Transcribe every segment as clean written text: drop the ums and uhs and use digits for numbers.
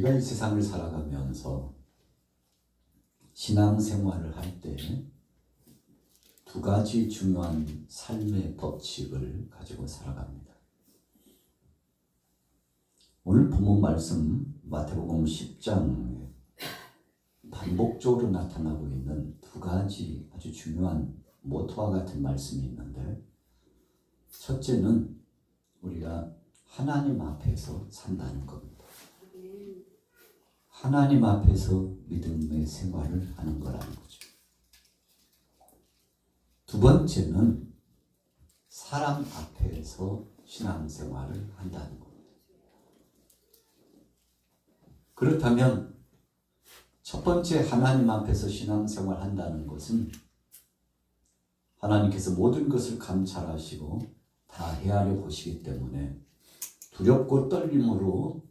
우리가 이 세상을 살아가면서 신앙생활을 할 때 두 가지 중요한 삶의 법칙을 가지고 살아갑니다. 오늘 본문 말씀 마태복음 10장에 반복적으로 나타나고 있는 두 가지 아주 중요한 모토와 같은 말씀이 있는데, 첫째는 우리가 하나님 앞에서 산다는 겁니다. 하나님 앞에서 믿음의 생활을 하는 거라는 거죠. 두 번째는 사람 앞에서 신앙생활을 한다는 겁니다. 그렇다면 첫 번째 하나님 앞에서 신앙생활 한다는 것은 하나님께서 모든 것을 감찰하시고 다 헤아려 보시기 때문에 두렵고 떨림으로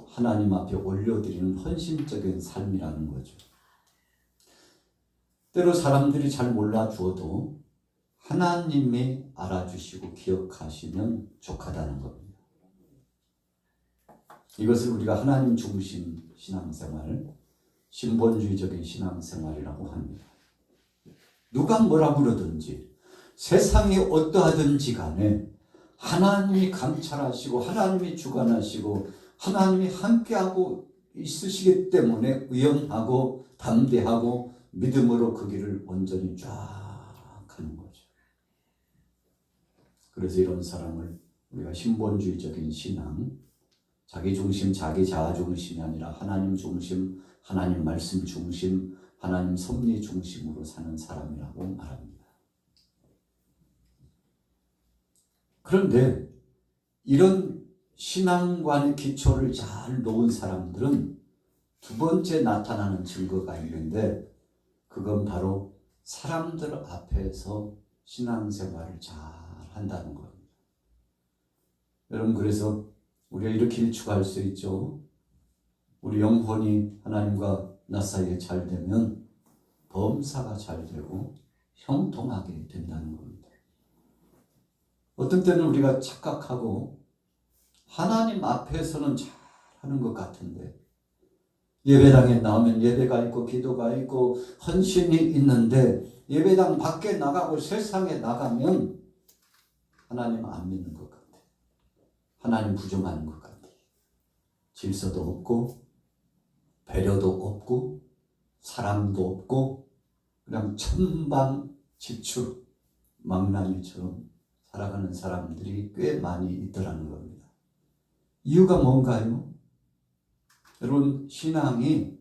하나님 앞에 올려드리는 헌신적인 삶이라는 거죠. 때로 사람들이 잘 몰라주어도 하나님이 알아주시고 기억하시면 족하다는 겁니다. 이것을 우리가 하나님 중심 신앙생활, 신본주의적인 신앙생활이라고 합니다. 누가 뭐라 그러든지 세상이 어떠하든지 간에 하나님이 감찰하시고 하나님이 주관하시고 하나님이 함께하고 있으시기 때문에 의연하고 담대하고 믿음으로 그 길을 온전히 쫙 가는 거죠. 그래서 이런 사람을 우리가 신본주의적인 신앙, 자기 중심, 자기 자아 중심이 아니라 하나님 중심, 하나님 말씀 중심, 하나님 섭리 중심으로 사는 사람이라고 말합니다. 그런데 이런 신앙관의 기초를 잘 놓은 사람들은 두 번째 나타나는 증거가 있는데, 그건 바로 사람들 앞에서 신앙생활을 잘 한다는 겁니다. 여러분, 그래서 우리가 이렇게 일축할 수 있죠. 우리 영혼이 하나님과 나 사이에 잘 되면 범사가 잘 되고 형통하게 된다는 겁니다. 어떤 때는 우리가 착각하고 하나님 앞에서는 잘 하는 것 같은데, 예배당에 나오면 예배가 있고 기도가 있고 헌신이 있는데 예배당 밖에 나가고 세상에 나가면 하나님 안 믿는 것 같아요. 하나님 부정하는 것 같아요. 질서도 없고 배려도 없고 사랑도 없고 그냥 천방지축 망나니처럼 살아가는 사람들이 꽤 많이 있더라는 겁니다. 이유가 뭔가요? 여러분, 신앙이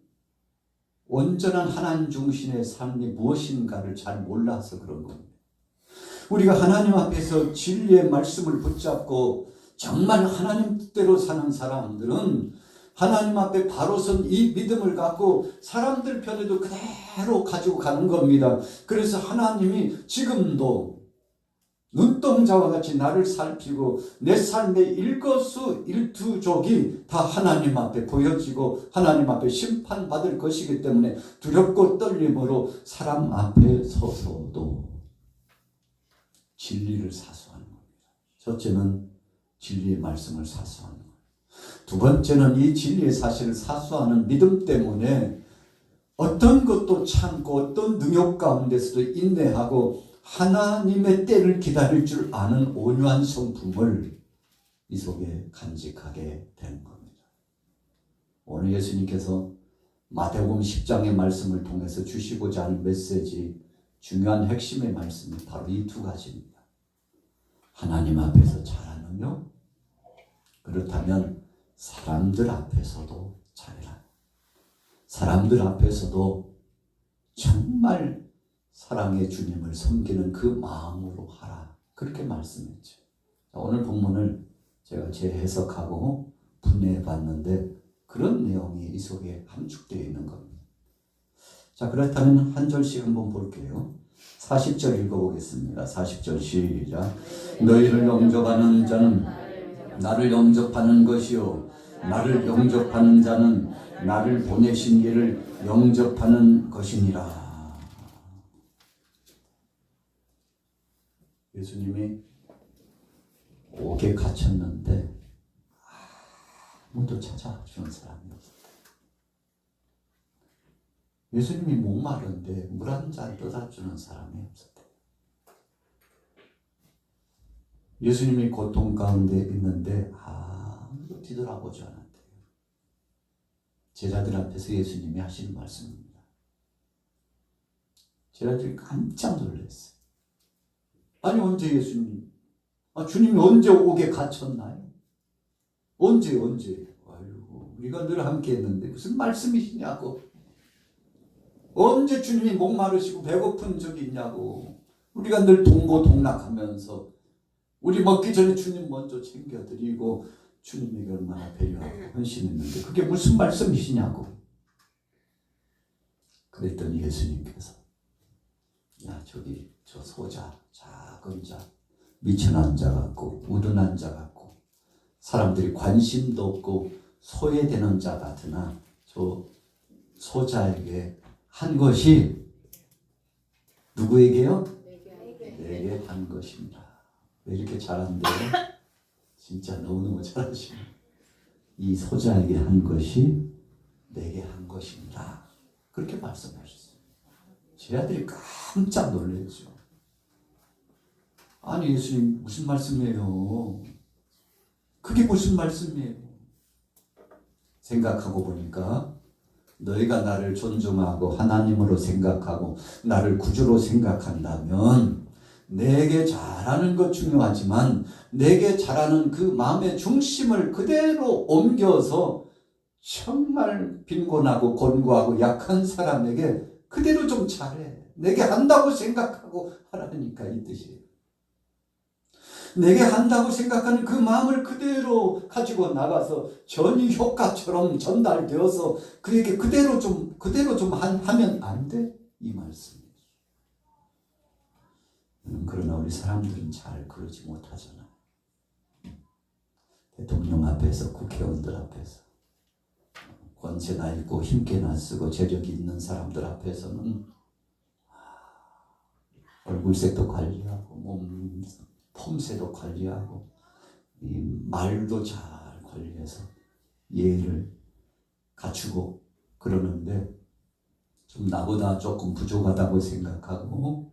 온전한 하나님 중심의 삶이 무엇인가를 잘 몰라서 그런 겁니다. 우리가 하나님 앞에서 진리의 말씀을 붙잡고 정말 하나님 뜻대로 사는 사람들은 하나님 앞에 바로 선 이 믿음을 갖고 사람들 편에도 그대로 가지고 가는 겁니다. 그래서 하나님이 지금도 눈동자와 같이 나를 살피고 내 삶의 일거수일투족이 다 하나님 앞에 보여지고 하나님 앞에 심판받을 것이기 때문에 두렵고 떨림으로 사람 앞에 서서도 진리를 사수하는 겁니다. 첫째는 진리의 말씀을 사수하는 거예요. 두 번째는 이 진리의 사실을 사수하는 믿음 때문에 어떤 것도 참고 어떤 능욕 가운데서도 인내하고 하나님의 때를 기다릴 줄 아는 온유한 성품을 이 속에 간직하게 되는 겁니다. 오늘 예수님께서 마태복음 10장의 말씀을 통해서 주시고자 하는 메시지, 중요한 핵심의 말씀이 바로 이 두 가지입니다. 하나님 앞에서 잘하느며, 그렇다면 사람들 앞에서도 잘해라. 사람들 앞에서도 정말 사랑의 주님을 섬기는 그 마음으로 하라. 그렇게 말씀했죠. 오늘 본문을 제가 재해석하고 분해해 봤는데 그런 내용이 이 속에 함축되어 있는 겁니다. 자, 그렇다면 한 절씩 한번 볼게요. 40절 읽어보겠습니다. 40절 시작. 너희를 영접하는 자는 나를 영접하는 것이요, 나를 영접하는 자는 나를 보내신 이를 영접하는 것이니라. 예수님이 옥에 갇혔는데 아무도 찾아주는 사람이 없었다. 예수님이 목마른데 물 한 잔 떠다 주는 사람이 없었대. 예수님이 고통 가운데 있는데 아무도 뒤돌아보지 않았대요. 제자들 앞에서 예수님이 하시는 말씀입니다. 제자들이 깜짝 놀랐어요. 아니 언제 예수님, 주님이 언제 옥에 갇혔나요? 언제? 아이고, 우리가 늘 함께 했는데 무슨 말씀이시냐고. 언제 주님이 목마르시고 배고픈 적이 있냐고. 우리가 늘 동고동락하면서 우리 먹기 전에 주님 먼저 챙겨드리고 주님에게 얼마나 배려하고 헌신했는데 그게 무슨 말씀이시냐고. 그랬더니 예수님께서 야 저기 저 소자, 작은 자, 미천한 자 같고 우둔한 자 같고 사람들이 관심도 없고 소외되는 자 같으나 저 소자에게 한 것이 누구에게요? 내게 한 것입니다. 왜 이렇게 잘한대요? 진짜 너무너무 잘하시네. 이 소자에게 한 것이 내게 한 것입니다. 그렇게 말씀하셨어요. 제 아들이 깜짝 놀랐죠. 아니 예수님 무슨 말씀이에요? 그게 무슨 말씀이에요? 생각하고 보니까 너희가 나를 존중하고 하나님으로 생각하고 나를 구주로 생각한다면 내게 잘하는 것 중요하지만 내게 잘하는 그 마음의 중심을 그대로 옮겨서 정말 빈곤하고 곤고하고 약한 사람에게 그대로 좀 잘해. 내게 한다고 생각하고 하라니까 이 뜻이에요. 내게 한다고 생각하는 그 마음을 그대로 가지고 나가서 전이 효과처럼 전달되어서 그에게 그대로 좀 하면 안 돼? 이 말씀이죠. 그러나 우리 사람들은 잘 그러지 못하잖아요. 대통령 앞에서, 국회의원들 앞에서, 권세나 있고 힘께나 쓰고 재력이 있는 사람들 앞에서는 얼굴색도 관리하고 몸 폼새도 관리하고 이 말도 잘 관리해서 예의를 갖추고 그러는데 좀 나보다 조금 부족하다고 생각하고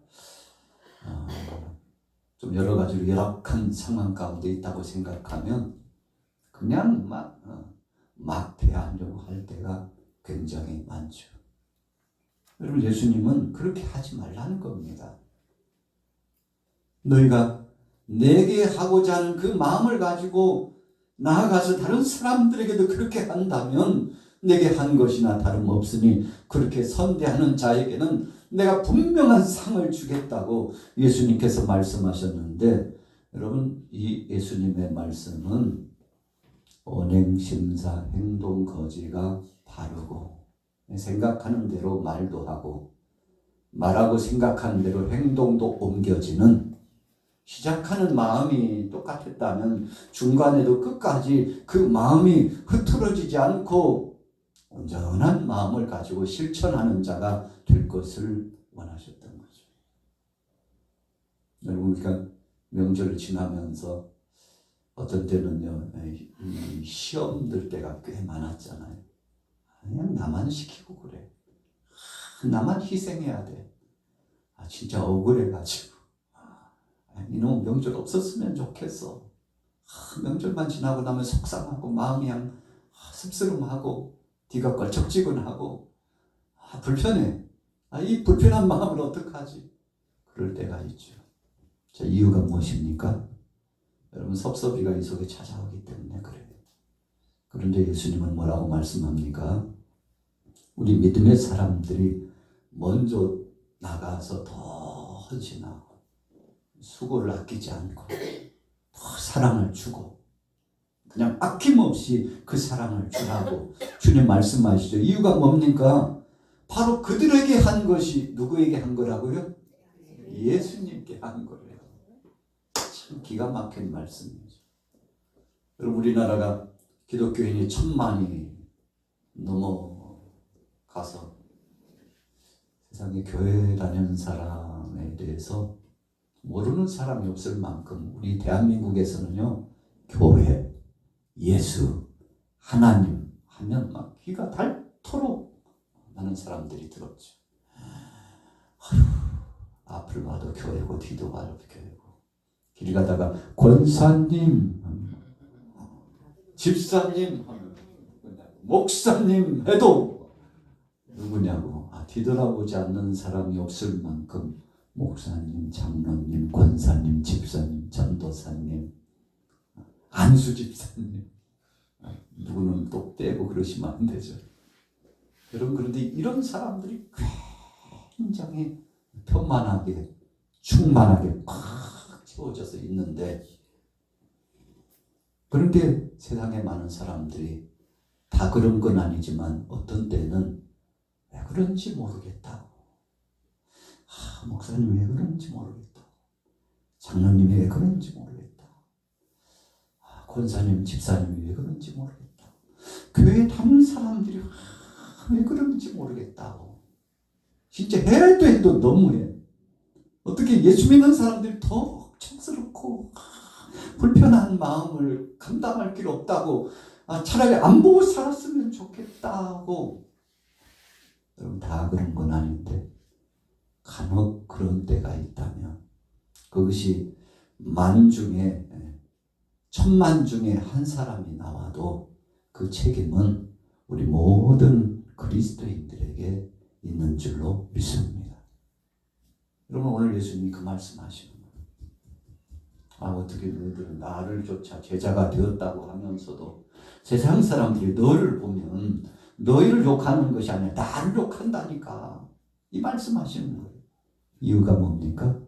좀 여러 가지로 열악한 상황 가운데 있다고 생각하면 그냥 막 대하려고 할 때가 굉장히 많죠. 여러분 예수님은 그렇게 하지 말라는 겁니다. 너희가 내게 하고자 하는 그 마음을 가지고 나아가서 다른 사람들에게도 그렇게 한다면 내게 한 것이나 다름없으니 그렇게 선대하는 자에게는 내가 분명한 상을 주겠다고 예수님께서 말씀하셨는데 여러분 이 예수님의 말씀은 언행심사 행동거지가 바르고 생각하는 대로 말도 하고 말하고 생각하는 대로 행동도 옮겨지는 시작하는 마음이 똑같았다면 중간에도 끝까지 그 마음이 흐트러지지 않고 온전한 마음을 가지고 실천하는 자가 될 것을 원하셨던 거죠. 여러분 우리가 명절을 지나면서 어떤 때는요 시험 들 때가 꽤 많았잖아요. 그냥 나만 시키고 그래. 나만 희생해야 돼. 진짜 억울해가지고 이놈 명절 없었으면 좋겠어. 명절만 지나고 나면 속상하고 마음이 그냥 씁쓸음하고 뒤가 껄쩍지근하고 불편해. 이 불편한 마음을 어떡하지? 그럴 때가 있죠. 자, 이유가 무엇입니까? 여러분 섭섭이가 이 속에 찾아오기 때문에 그래요. 그런데 예수님은 뭐라고 말씀합니까? 우리 믿음의 사람들이 먼저 나가서 더 헌신하고 수고를 아끼지 않고 더 사랑을 주고 그냥 아낌없이 그 사랑을 주라고 주님 말씀하시죠. 이유가 뭡니까? 바로 그들에게 한 것이 누구에게 한 거라고요? 예수님께 한 거예요. 참 기가 막힌 말씀이죠. 여러분 우리나라가 기독교인이 1000만이 넘어가서 세상에 교회 다니는 사람에 대해서 모르는 사람이 없을 만큼 우리 대한민국에서는요 교회, 예수, 하나님 하면 막 귀가 닳도록 많은 사람들이 들었죠. 앞을 봐도 교회고 뒤도 봐도 교회고, 길 가다가 권사님, 집사님, 목사님 해도 누구냐고, 뒤돌아보지 않는 사람이 없을 만큼 목사님, 장로님, 권사님, 집사님, 전도사님, 안수 집사님, 누구는 또 빼고 그러시면 안 되죠. 여러분, 그런데 이런 사람들이 굉장히 편만하게, 충만하게 꽉 채워져서 있는데, 그런데 세상에 많은 사람들이 다 그런 건 아니지만 어떤 때는 왜 그런지 모르겠다고, 목사님이 왜 그런지 모르겠다고, 장로님이 왜 그런지 모르겠다고, 권사님, 집사님이 왜 그런지 모르겠다고, 교회 다니는 사람들이 왜 그런지 모르겠다고, 진짜 해도 너무해. 어떻게 예수 믿는 사람들이 더 촌스럽고 불편한 마음을 감당할 필요 없다고, 차라리 안 보고 살았으면 좋겠다고. 여러분, 다 그런 건 아닌데 간혹 그런 때가 있다면 그것이 만 중에, 천만 중에 한 사람이 나와도 그 책임은 우리 모든 그리스도인들에게 있는 줄로 믿습니다. 여러분, 오늘 예수님이 그 말씀하시는 거예요. 어떻게 너희들은 나를 조차 제자가 되었다고 하면서도 세상 사람들이 너를 보면 너희를 욕하는 것이 아니라 나를 욕한다니까, 이 말씀하시는 거예요. 이유가 뭡니까?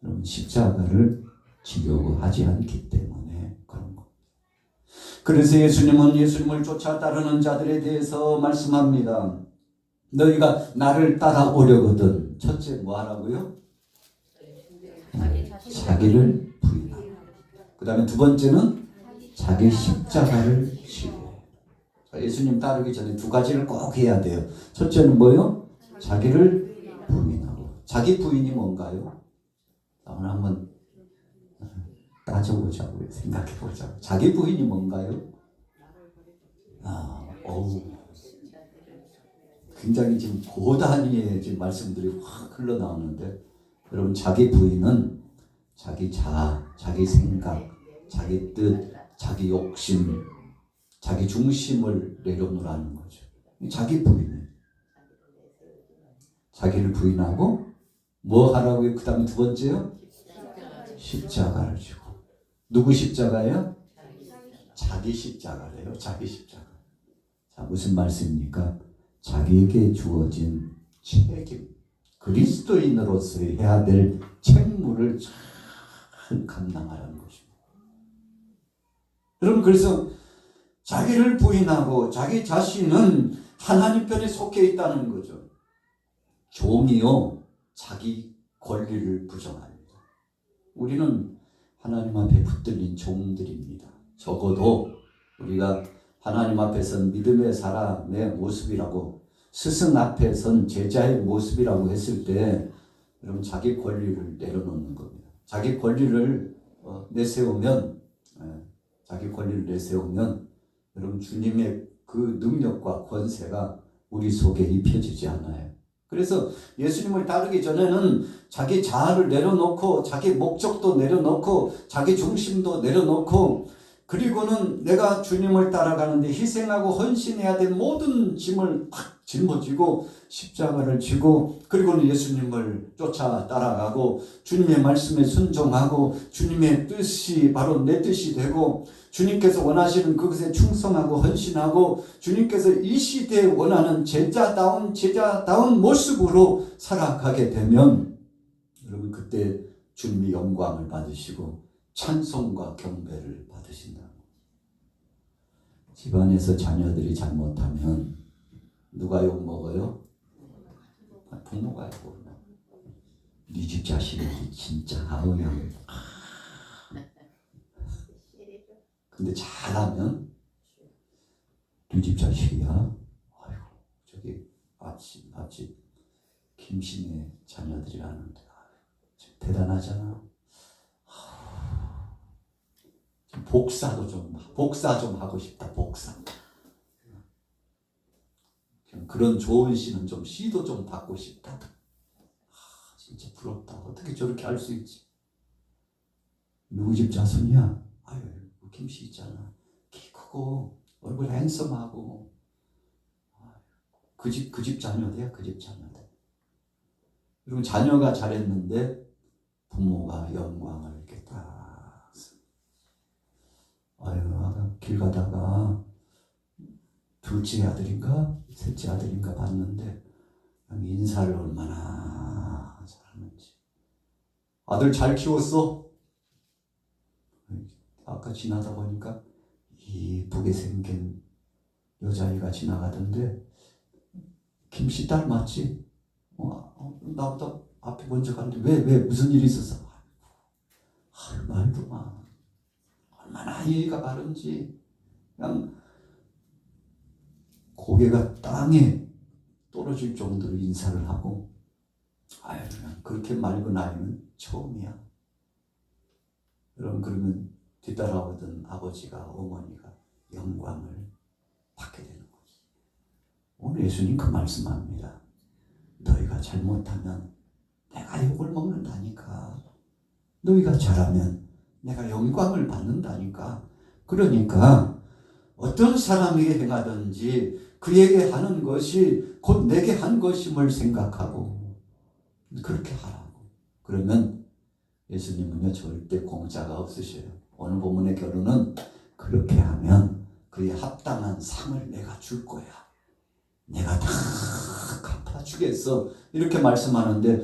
여러분, 십자가를 지려고 하지 않기 때문에 그런 겁니다. 그래서 예수님은 예수님을 쫓아 따르는 자들에 대해서 말씀합니다. 너희가 나를 따라오려거든 첫째 뭐 하라고요? 자기를 부인하라. 그 다음에 두 번째는 자기 십자가를 지게. 예수님 따르기 전에 두 가지를 꼭 해야 돼요. 첫째는 뭐요? 자기를 부인하고. 자기 부인이 뭔가요? 오늘 한번 따져보자고요. 생각해보자고요. 자기 부인이 뭔가요? 굉장히 지금 고단위의 지금 말씀들이 확 흘러나오는데, 여러분, 자기 부인은 자기 자아, 자기 생각, 자기 뜻, 자기 욕심, 자기 중심을 내려놓으라는 거죠. 자기 부인이에요. 자기를 부인하고 뭐 하라고요? 그 다음에 두 번째요? 십자가를 지고. 누구 십자가예요? 자기 십자가래요. 자기 십자가. 자, 무슨 말씀입니까? 자기에게 주어진 책임, 그리스도인으로서 해야 될 책무를 잘 감당하라는 것입니다. 여러분, 그래서 자기를 부인하고 자기 자신은 하나님 편에 속해 있다는 거죠. 종이요, 자기 권리를 부정합니다. 우리는 하나님 앞에 붙들린 종들입니다. 적어도 우리가 하나님 앞에선 믿음의 사람의 모습이라고, 스승 앞에선 제자의 모습이라고 했을 때, 여러분, 자기 권리를 내려놓는 겁니다. 자기 권리를 내세우면, 여러분, 주님의 그 능력과 권세가 우리 속에 입혀지지 않아요. 그래서 예수님을 따르기 전에는 자기 자아를 내려놓고, 자기 목적도 내려놓고, 자기 중심도 내려놓고, 그리고는 내가 주님을 따라가는데 희생하고 헌신해야 될 모든 짐을 탁 짊어지고 십자가를 지고, 그리고는 예수님을 쫓아 따라가고 주님의 말씀에 순종하고 주님의 뜻이 바로 내 뜻이 되고, 주님께서 원하시는 그것에 충성하고 헌신하고, 주님께서 이 시대에 원하는 제자다운 모습으로 살아가게 되면, 여러분, 그때 주님이 영광을 받으시고 찬송과 경배를 받으신다. 집안에서 자녀들이 잘못하면 누가 욕먹어요? 부모가 욕먹어요. 네 집 자식이 진짜 아우양. 근데 잘하면 네 집 자식이야. 아이고, 저기 앞집 김씨네 자녀들이라는데 대단하잖아. 복사 좀 하고 싶다. 복사. 그런 좋은 시는 좀 시도 좀 받고 싶다. 진짜 부럽다. 어떻게 저렇게 할 수 있지? 누구 집 자손이야? 아유, 김씨 있잖아. 키 크고 얼굴 핸섬하고 그 집 자녀대야. 그 집 자녀대. 그리고 자녀가 잘했는데 부모가 영광을 이렇게 딱. 아유, 길 가다가 둘째 아들인가 셋째 아들인가 봤는데 인사를 얼마나 잘하는지. 아들 잘 키웠어? 아까 지나다 보니까 이쁘게 생긴 여자애가 지나가던데 김씨 딸 맞지? 나보다 앞에 먼저 갔는데 왜 무슨 일이 있었어? 말도 마. 얼마나 예의가 바른지. 그냥 고개가 땅에 떨어질 정도로 인사를 하고, 그냥 그렇게 맑은 아이는 처음이야. 여러분, 그러면 뒤따라오던 아버지가, 어머니가 영광을 받게 되는 거지. 오늘 예수님 그 말씀합니다. 너희가 잘못하면 내가 욕을 먹는다니까. 너희가 잘하면 내가 영광을 받는다니까. 그러니까 어떤 사람에게 행하든지 그에게 하는 것이 곧 내게 한 것임을 생각하고 그렇게 하라고. 그러면 예수님은요 절대 공짜가 없으셔요. 오늘 본문의 결론은 그렇게 하면 그에 합당한 상을 내가 줄 거야. 내가 다 갚아주겠어. 이렇게 말씀하는데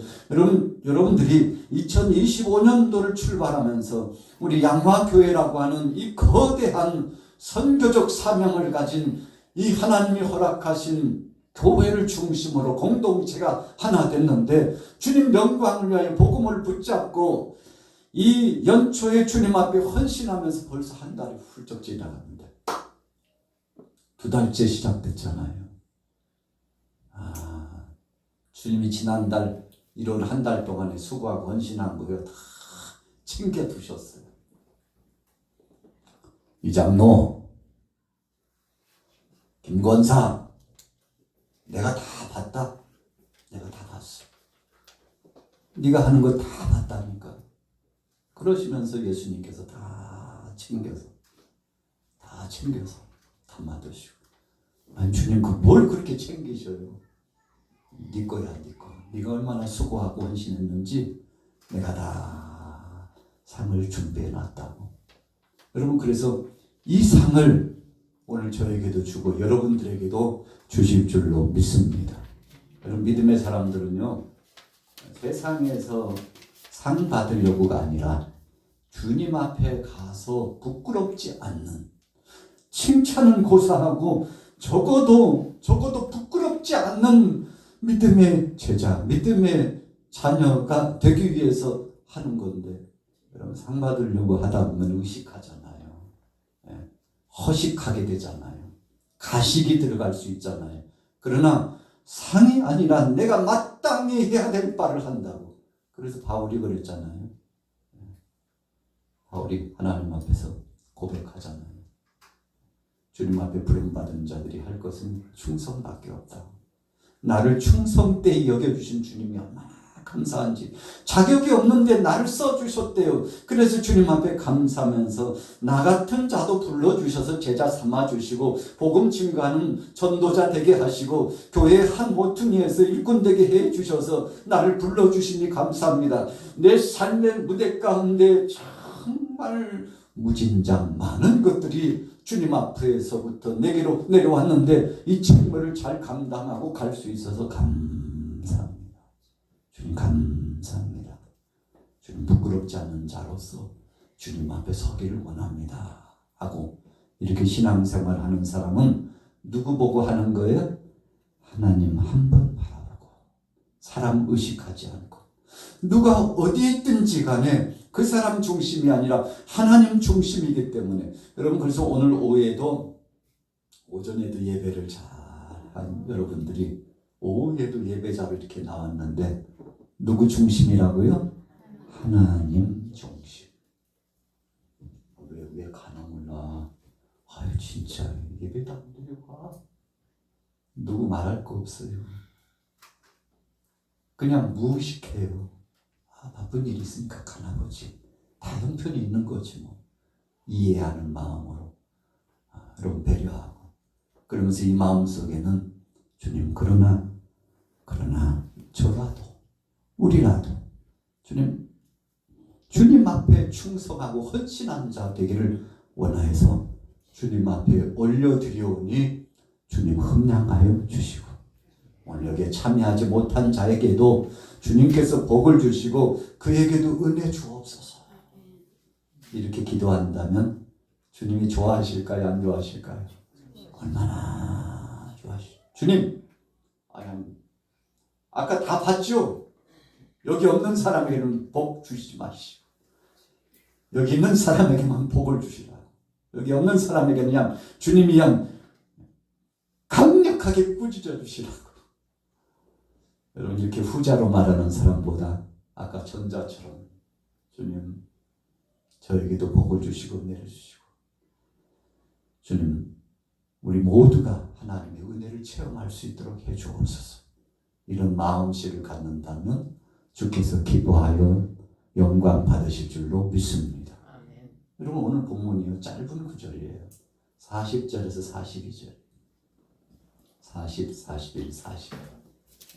여러분들이 2025년도를 출발하면서 우리 양화교회라고 하는 이 거대한 선교적 사명을 가진 이 하나님이 허락하신 교회를 중심으로 공동체가 하나 됐는데 주님 영광을 위하여 복음을 붙잡고 이 연초에 주님 앞에 헌신하면서 벌써 한 달이 훌쩍 지나갔는데 2달째 시작됐잖아요. 주님이 지난달 1월 한 달 동안에 수고하고 헌신한 거요 다 챙겨두셨어요. 이장로, 김권사, 내가 다 봤다. 내가 다 봤어. 네가 하는 거 다 봤다니까. 그러시면서 예수님께서 다 챙겨서 담아두시고. 아니 주님 뭘 그렇게 챙기셔요? 네 거야, 네 거. 네가 얼마나 수고하고 헌신했는지 내가 다 상을 준비해 놨다고. 여러분, 그래서 이 상을 오늘 저에게도 주고 여러분들에게도 주실 줄로 믿습니다. 여러분, 믿음의 사람들은요 세상에서 상 받으려고가 아니라 주님 앞에 가서 부끄럽지 않는, 칭찬은 고사하고 적어도 부끄럽지 않는 믿음의 제자, 믿음의 자녀가 되기 위해서 하는 건데, 여러분 상 받으려고 하다 보면 의식하잖아요. 허식하게 되잖아요. 가식이 들어갈 수 있잖아요. 그러나 상이 아니라 내가 마땅히 해야 될 바를 한다고. 그래서 바울이 그랬잖아요. 바울이 하나님 앞에서 고백하잖아요. 주님 앞에 부름받은 자들이 할 것은 충성밖에 없다고. 나를 충성되이 여겨주신 주님이 얼마나 감사한지. 자격이 없는데 나를 써주셨대요. 그래서 주님 앞에 감사하면서 나 같은 자도 불러주셔서 제자 삼아주시고 복음 증거하는 전도자 되게 하시고 교회 한 모퉁이에서 일꾼 되게 해주셔서 나를 불러주시니 감사합니다. 내 삶의 무대 가운데 정말 무진장 많은 것들이 주님 앞에서부터 내게로 내려왔는데 이 책무를 잘 감당하고 갈 수 있어서 감사합니다. 주님 감사합니다. 주님 부끄럽지 않은 자로서 주님 앞에 서기를 원합니다 하고 이렇게 신앙생활 하는 사람은 누구 보고 하는 거예요? 하나님 한 번 바라보고 사람 의식하지 않고 누가 어디에 있든지 간에 그 사람 중심이 아니라 하나님 중심이기 때문에 여러분, 그래서 오늘 오후에도 오전에도 예배를 잘한 여러분들이 오후에도 예배자로 이렇게 나왔는데 누구 중심이라고요? 하나님 중심. 왜 가나 몰라. 아유 진짜 예배도 안 드리고 가. 누구 말할 거 없어요. 그냥 무의식해요. 바쁜 일이 있으니까 가나 보지. 다 형편이 있는 거지 뭐. 이해하는 마음으로 여러분 배려하고, 그러면서 이 마음속에는 주님, 그러나 저라도, 우리라도 주님 앞에 충성하고 헌신한 자 되기를 원하여서 주님 앞에 올려드리오니 주님 흠량하여 주시고, 오늘 여기에 참여하지 못한 자에게도 주님께서 복을 주시고 그에게도 은혜 주옵소서. 이렇게 기도한다면 주님이 좋아하실까요? 안 좋아하실까요? 얼마나 좋아하실까요? 주님, 아까 다 봤죠? 여기 없는 사람에게는 복 주시지 마시고 여기 있는 사람에게만 복을 주시라고. 여기 없는 사람에게는 그냥 주님이 그냥 강력하게 꾸짖어 주시라고. 여러분, 이렇게 후자로 말하는 사람보다 아까 전자처럼 주님 저에게도 복을 주시고 은혜를 주시고, 주님 우리 모두가 하나님의 은혜를 체험할 수 있도록 해주옵소서. 이런 마음씨를 갖는다면 주께서 기뻐하여 영광 받으실 줄로 믿습니다. 아멘. 여러분, 오늘 본문이요 짧은 구절이에요. 40절에서 42절, 40, 41, 40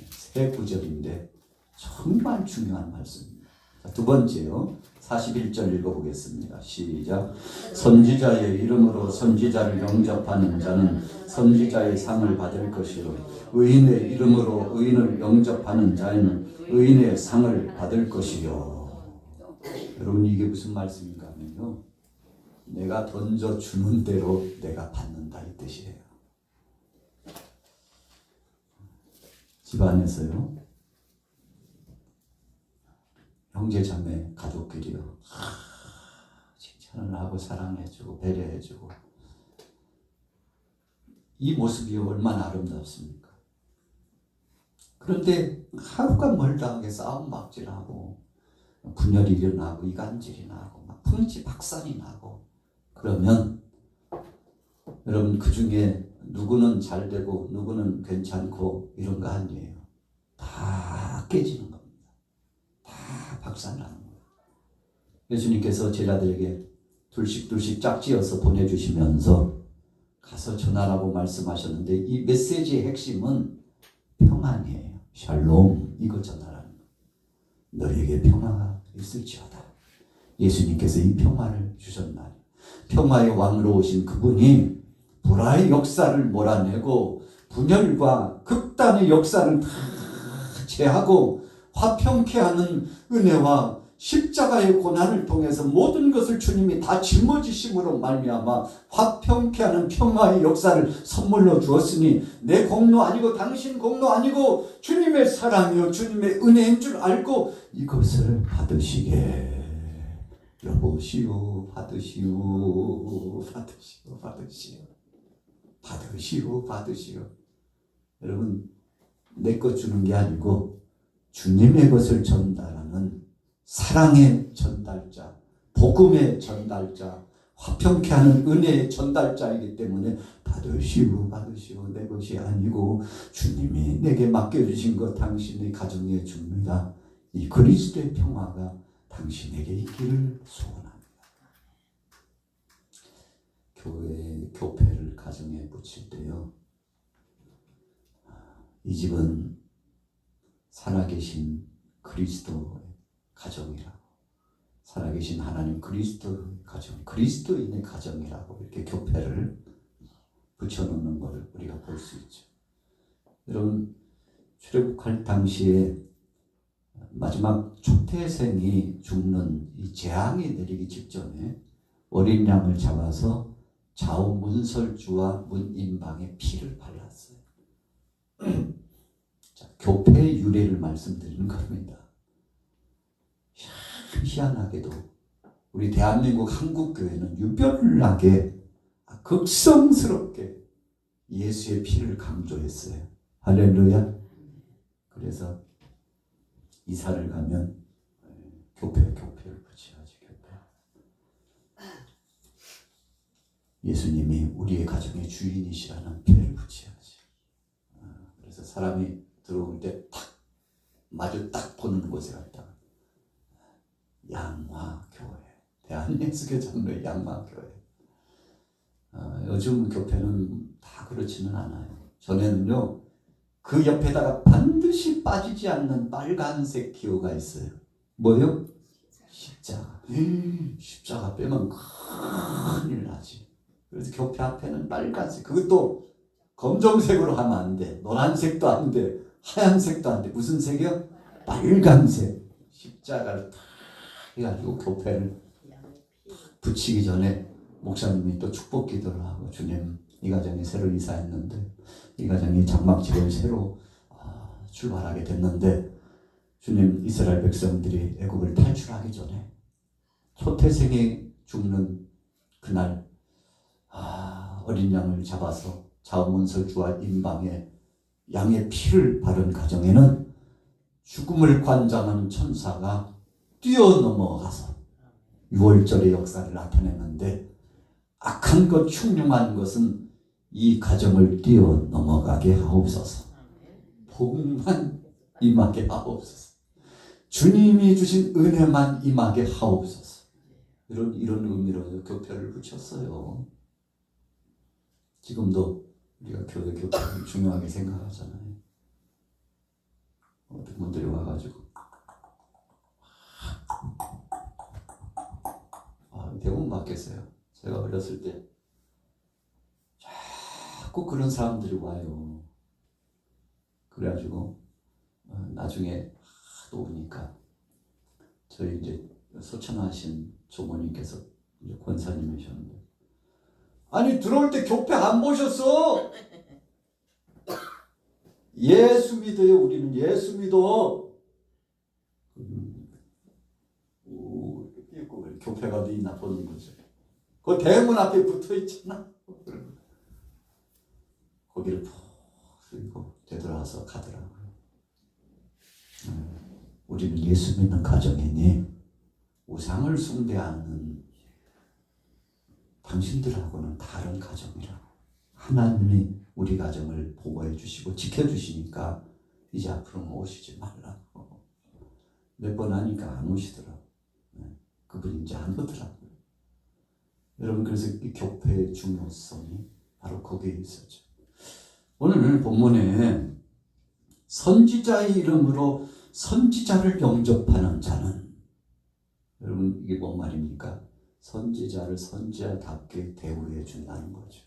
세 구절인데 정말 중요한 말씀입니다. 자, 두 번째요, 41절 읽어보겠습니다. 시작. 선지자의 이름으로 선지자를 영접하는 자는 선지자의 상을 받을 것이요, 의인의 이름으로 의인을 영접하는 자는 의인의 상을 받을 것이요. 여러분, 이게 무슨 말씀인가 하면요, 내가 던져주는 대로 내가 받는다 이 뜻이에요. 집안에서요, 형제자매 가족끼리요, 칭찬을 하고 사랑해주고 배려해주고, 이 모습이 얼마나 아름답습니까? 그런데 하루가 멀다 하게 싸움 막질하고 분열이 일어나고 이간질이 나고 막 풍지박산이 나고 그러면 여러분, 그 중에 누구는 잘 되고 누구는 괜찮고 이런 거 아니에요. 다 깨지는 겁니다. 다 박살나는 거예요. 예수님께서 제자들에게 둘씩 짝지어서 보내주시면서 가서 전하라고 말씀하셨는데, 이 메시지의 핵심은 평안이에요. 샬롬, 이거 전하라는 거. 너희에게 평화가 있을지어다. 예수님께서 이 평화를 주셨나니, 평화의 왕으로 오신 그분이 불화의 역사를 몰아내고 분열과 극단의 역사를 다 제하고 화평케 하는 은혜와 십자가의 고난을 통해서 모든 것을 주님이 다 짊어지심으로 말미암아 화평케 하는 평화의 역사를 선물로 주었으니, 내 공로 아니고 당신 공로 아니고 주님의 사랑이요 주님의 은혜인 줄 알고 이것을 받으시게. 여보시오, 받으시오, 받으시오, 받으시오, 받으시오, 받으시오. 여러분, 내 것 주는 게 아니고 주님의 것을 전달하는 사랑의 전달자, 복음의 전달자, 화평케 하는 은혜의 전달자이기 때문에 받으시오, 받으시오. 내 것이 아니고 주님이 내게 맡겨주신 것 당신의 가정에 줍니다. 이 그리스도의 평화가 당신에게 있기를 소원합니다. 교회 교패를 가정에 붙일 때요, 이 집은 살아계신 그리스도의 가정이라고, 살아계신 하나님 그리스도의 가정, 그리스도인의 가정이라고 이렇게 교패를 붙여놓는 것을 우리가 볼 수 있죠. 여러분, 출애굽할 당시에 마지막 초태생이 죽는 이 재앙이 내리기 직전에 어린 양을 잡아서 좌우 문설주와 문인방에 피를 발랐어요. 자, 교패의 유래를 말씀드리는 겁니다. 희한하게도 우리 대한민국 한국교회는 유별나게 극성스럽게 예수의 피를 강조했어요. 할렐루야. 그래서 이사를 가면 교패를 붙여야지. 교패. 예수님이 우리의 가정의 주인이시라는 패를 붙여야지. 그래서 사람이 들어올 때 탁 마주 딱 보는 곳에 갔다가 양화교회, 대한예수교장로의 양화교회. 요즘 교회는 다 그렇지는 않아요. 전에는요, 그 옆에다가 반드시 빠지지 않는 빨간색 기호가 있어요. 뭐요? 십자가. 십자가 빼면 큰일 나지. 그래서 교회 앞에는 빨간색, 그것도 검정색으로 하면 안 돼. 노란색도 안 돼. 하얀색도 안 돼. 무슨 색이요? 빨간색. 십자가를 탁 해가지고 교회를 붙이기 전에 목사님이 또 축복 기도를 하고, 주님, 이 가정이 새로 이사했는데, 이 가정이 장막집을 새로 출발하게 됐는데, 주님, 이스라엘 백성들이 애굽을 탈출하기 전에 초태생이 죽는 그날 어린 양을 잡아서 자원문설주와 임방에 양의 피를 바른 가정에는 죽음을 관장하는 천사가 뛰어넘어가서 6월절의 역사를 나타내는데, 악한 것, 흉흉한 것은 이 가정을 뛰어넘어가게 하옵소서. 복만 임하게 하옵소서. 주님이 주신 은혜만 임하게 하옵소서. 이런 의미로 교표를 붙였어요. 지금도 우리가 교회를 중요하게 생각하잖아요. 어떤 분들이 와가지고 대부분 받겠어요. 제가 어렸을 때 자꾸 그런 사람들이 와요. 그래가지고 나중에 하도 오니까 저희 이제 소천하신 조모님께서 이제 권사님이셨는데, 아니 들어올 때 교패 안 보셨어? 예수 믿어요. 우리는 예수 믿어. 교패가 어디 있나 보는 거죠. 그 대문 앞에 붙어 있잖아. 거기를 푹 쓰고 되돌아와서 가더라고요. 우리는 예수 믿는 가정이니 우상을 숭배하는 당신들하고는 다른 가정이라고. 하나님이 우리 가정을 보호해 주시고 지켜주시니까 이제 앞으로는 오시지 말라고. 몇 번 하니까 안 오시더라고요. 그분이 이제 안 오더라고요. 여러분, 그래서 이 교회의 중요성이 바로 거기에 있었죠. 오늘 본문에 선지자의 이름으로 선지자를 영접하는 자는, 여러분 이게 뭔 말입니까? 선지자를 선지자답게 대우해 준다는 거죠.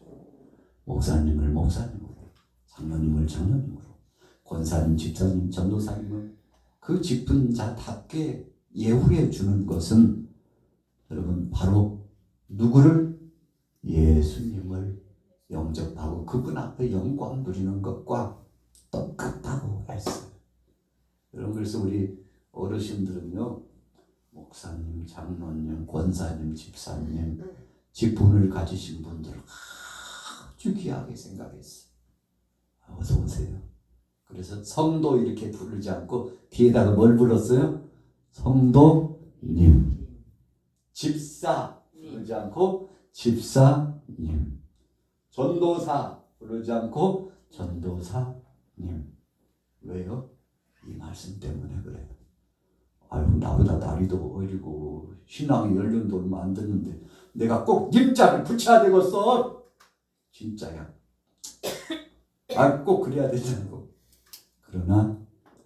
목사님을 목사님으로, 장로님을 장로님으로, 권사님, 집사님, 전도사님을 그 짚은 자답게 예우해 주는 것은, 여러분 바로 누구를? 예수님을 영접하고 그분 앞에 영광 누리는 것과 똑같다고 했어요. 여러분, 그래서 우리 어르신들은요, 목사님, 장로님, 권사님, 집사님, 직분을 가지신 분들을 아주 귀하게 생각했어요. 어서 오세요. 그래서 성도 이렇게 부르지 않고 뒤에다가 뭘 불렀어요? 성도님. 집사 부르지 않고 집사님. 전도사 부르지 않고 전도사님. 왜요? 이 말씀 때문에 그래요. 아유, 나보다 나이도 어리고 신앙이 연륜도 얼마 안 됐는데 내가 꼭 님자를 붙여야 되겠어. 진짜야. 꼭 그래야 되냐고. 그러나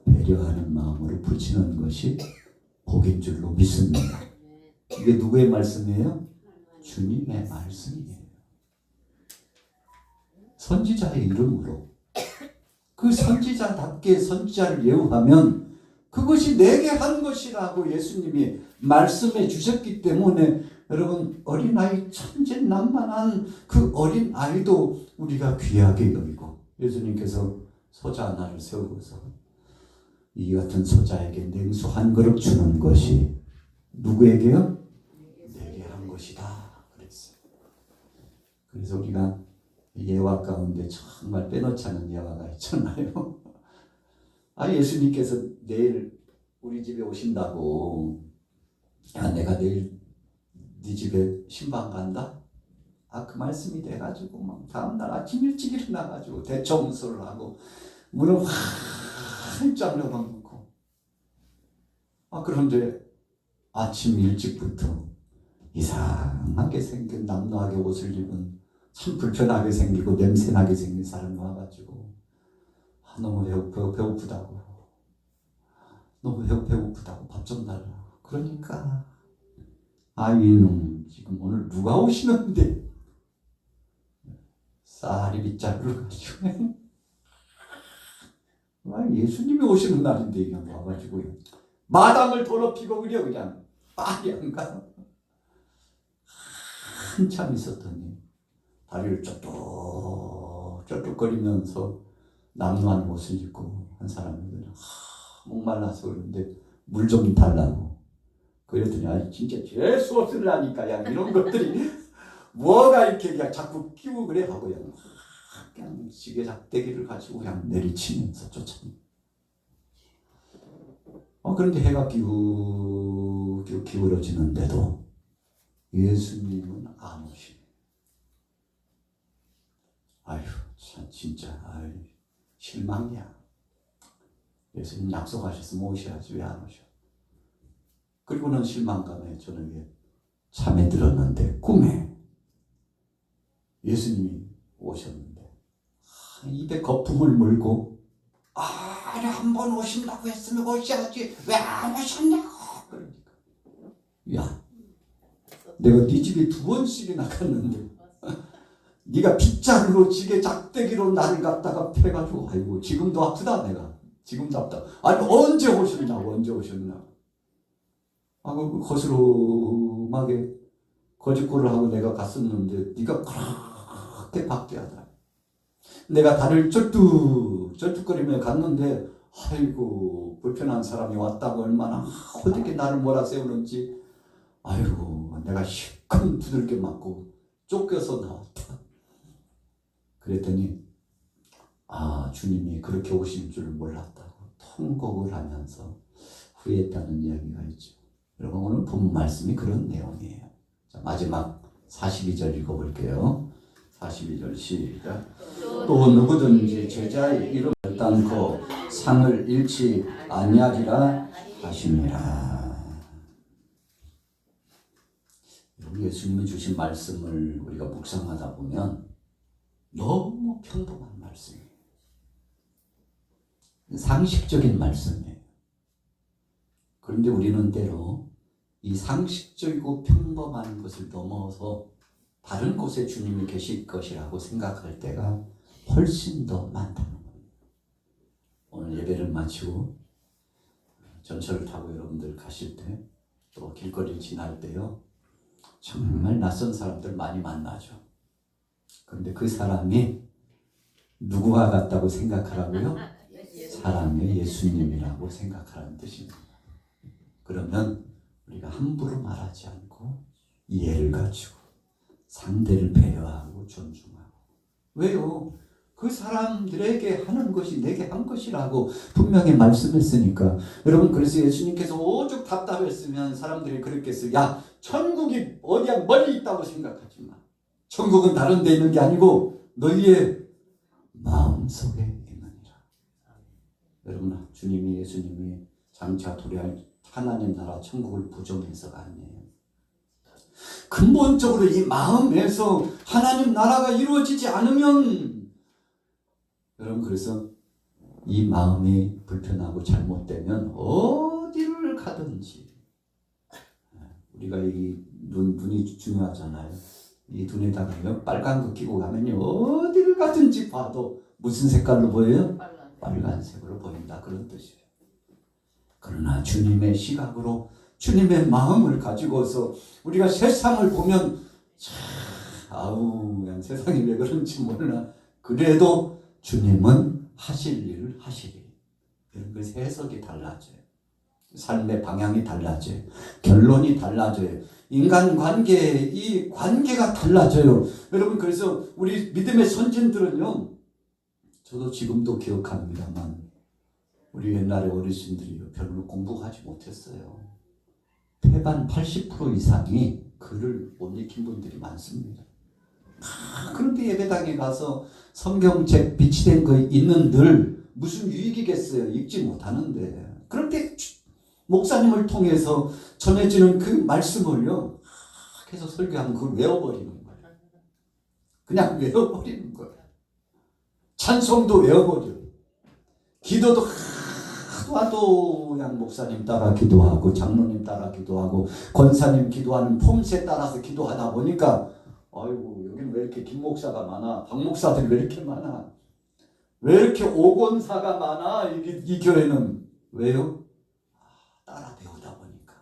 배려하는 마음으로 붙이는 것이 복인 줄로 믿습니다. 이게 누구의 말씀이에요? 주님의 말씀이에요. 선지자의 이름으로 그 선지자답게 선지자를 예우하면 그것이 내게 한 것이라고 예수님이 말씀해 주셨기 때문에, 여러분, 어린아이 천진난만한 그 어린아이도 우리가 귀하게 여기고, 예수님께서 소자 하나를 세우고서 이 같은 소자에게 냉수 한 그릇 주는 것이 누구에게요? 내게 한 것이다 그랬어요. 그래서 우리가 예화 가운데 정말 빼놓지 않은 예화가 있잖아요. 예수님께서 내일 우리 집에 오신다고, 내가 내일 네 집에 신방 간다? 그 말씀이 돼가지고 막 다음날 아침 일찍 일어나가지고 대청소를 하고 문을 활짝 열어놓고 그런데 아침 일찍부터 이상하게 생긴 남루하게 옷을 입은 참 불편하게 생기고 냄새나게 생긴 사람이 와가지고 너무 배고프다고 너무 배고프다고 밥 좀 달라. 그러니까 이놈 지금 오늘 누가 오시는데 쌀이 빗자루를 가지고 예수님이 오시는 날인데 그냥 와가지고 마당을 더럽히고 그냥 빨리 안 가. 한참 있었더니 다리를 쩌뚝거리면서 남루한 옷을 입고 한 사람이 그냥 목말라서 그러는데 물 좀 달라고. 그랬더니 진짜 재수 없으려니까 이런 것들이 뭐가 이렇게 그냥 자꾸 끼고 그래 하고 그냥 시계 작대기를 가지고 그냥 내리치면서 쫓아내. 그런데 해가 기울어지는데도 예수님은 안 오시네. 참 진짜 실망이야. 예수님 약속하셨으면 오셔야지 왜 안 오셔? 그리고는 실망감에 저녁에 잠에 들었는데 꿈에 예수님이 오셨는데 입에 거품을 물고 한 번 오신다고 했으면 오셔야지 왜 안 오셨냐고. 그러니까 내가 네 집에 2번씩이나 갔는데 네가 빗자루로 지게 작대기로 나를 갖다가 패가지고 지금도 아프다. 내가 지금도 아프다. 언제 오셨냐고. 거스름하게 거짓골을 하고 내가 갔었는데 네가 그렇게 박대하다. 내가 다리를 쩔뚝거리며 갔는데 불편한 사람이 왔다고 얼마나 어떻게 나를 몰아세우는지 내가 실컷 두들겨 맞고 쫓겨서 나왔다. 그랬더니 주님이 그렇게 오실 줄 몰랐다고 통곡을 하면서 후회했다는 이야기가 있죠. 여러분 오늘 본 말씀이 그런 내용이에요. 자, 마지막 42절 읽어볼게요. 42절 시작. 또 누구든지 제자의 이름을 따놓고 상을 잃지 아니하리라 하시니라. 예수님이 주신 말씀을 우리가 묵상하다 보면 너무 평범한 말씀이에요. 상식적인 말씀이에요. 그런데 우리는 때로 이 상식적이고 평범한 것을 넘어서 다른 곳에 주님이 계실 것이라고 생각할 때가 훨씬 더 많다는 겁니다. 오늘 예배를 마치고 전철을 타고 여러분들 가실 때 또 길거리를 지날 때요, 정말 낯선 사람들 많이 만나죠. 그런데 그 사람이 누구와 같다고 생각하라고요? 사람의 예수님이라고 생각하라는 뜻입니다. 그러면 우리가 함부로 말하지 않고 이해를 가지고 상대를 배려하고 존중하고. 왜요? 그 사람들에게 하는 것이 내게 한 것이라고 분명히 말씀했으니까. 여러분, 그래서 예수님께서 오죽 답답했으면 사람들이 그랬겠어요. 천국이 어디야 멀리 있다고 생각하지 마. 천국은 다른 데 있는 게 아니고 너희의 마음속에 있느니라. 여러분, 주님이 예수님이 장차 도래할 하나님 나라 천국을 부정해서가 아니에요. 근본적으로 이 마음에서 하나님 나라가 이루어지지 않으면, 여러분, 그래서 이 마음이 불편하고 잘못되면 어디를 가든지, 우리가 이 눈이 중요하잖아요. 이 눈에다가 빨간 거 끼고 가면요, 어디를 가든지 봐도 무슨 색깔로 보여요? 빨간색으로 보인다, 그런 뜻이에요. 그러나 주님의 시각으로, 주님의 마음을 가지고서 우리가 세상을 보면 그냥 세상이 왜 그런지 몰라. 그래도 주님은 하실 일을 하시리. 그래서 해석이 달라져요. 삶의 방향이 달라져요. 결론이 달라져요. 인간관계, 이 관계가 달라져요. 여러분, 그래서 우리 믿음의 선진들은요, 저도 지금도 기억합니다만, 우리 옛날에 어르신들이 별로 공부하지 못했어요. 태반 80% 이상이 글을 못 읽힌 분들이 많습니다. 그런데 예배당에 가서 성경책 비치된 거 있는 늘 무슨 유익이겠어요. 읽지 못하는데. 그런데 목사님을 통해서 전해지는 그 말씀을요, 계속 설교하면 그걸 외워버리는 거예요. 그냥 외워버리는 거예요. 찬송도 외워버려. 기도도 하도 그냥 목사님 따라 기도하고 장로님 따라 기도하고 권사님 기도하는 폼새 따라서 기도하다 보니까 아이고 여기는 왜 이렇게 김 목사가 많아? 박 목사들이 왜 이렇게 많아? 왜 이렇게 오권사가 많아? 이 교회는 왜요? 따라 배우다 보니까.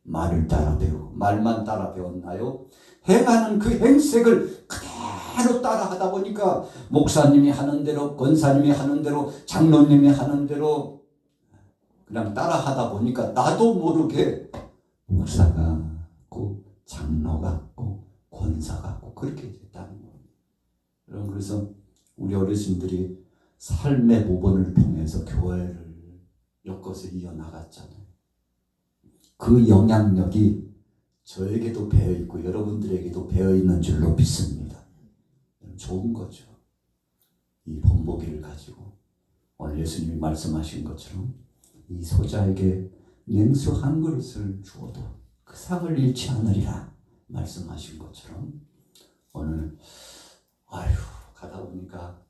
말을 따라 배우고 말만 따라 배웠나요? 행하는 그 행색을 그대로 따라 하다 보니까 목사님이 하는 대로 권사님이 하는 대로 장로님이 하는 대로 그냥 따라 하다 보니까 나도 모르게 목사 같고 장로 같고 권사 같고 그렇게 됐다는 거예요. 여러분 그래서 우리 어르신들이 삶의 모본을 통해서 교회를 엮어서 이어나갔잖아요. 그 영향력이 저에게도 배어있고 여러분들에게도 배어있는 줄로 믿습니다. 좋은 거죠. 이 본보기를 가지고 오늘 예수님이 말씀하신 것처럼 이 소자에게 냉수 한 그릇을 주어도 그 상을 잃지 않으리라 말씀하신 것처럼 오늘 가다 보니까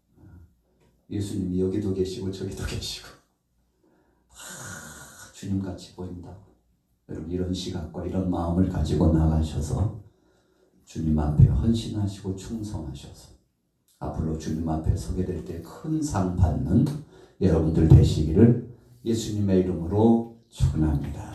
예수님이 여기도 계시고 저기도 계시고 주님같이 보인다고. 여러분 이런 시각과 이런 마음을 가지고 나가셔서 주님 앞에 헌신하시고 충성하셔서 앞으로 주님 앞에 서게 될 때 큰 상 받는 여러분들 되시기를 예수님의 이름으로 축원합니다.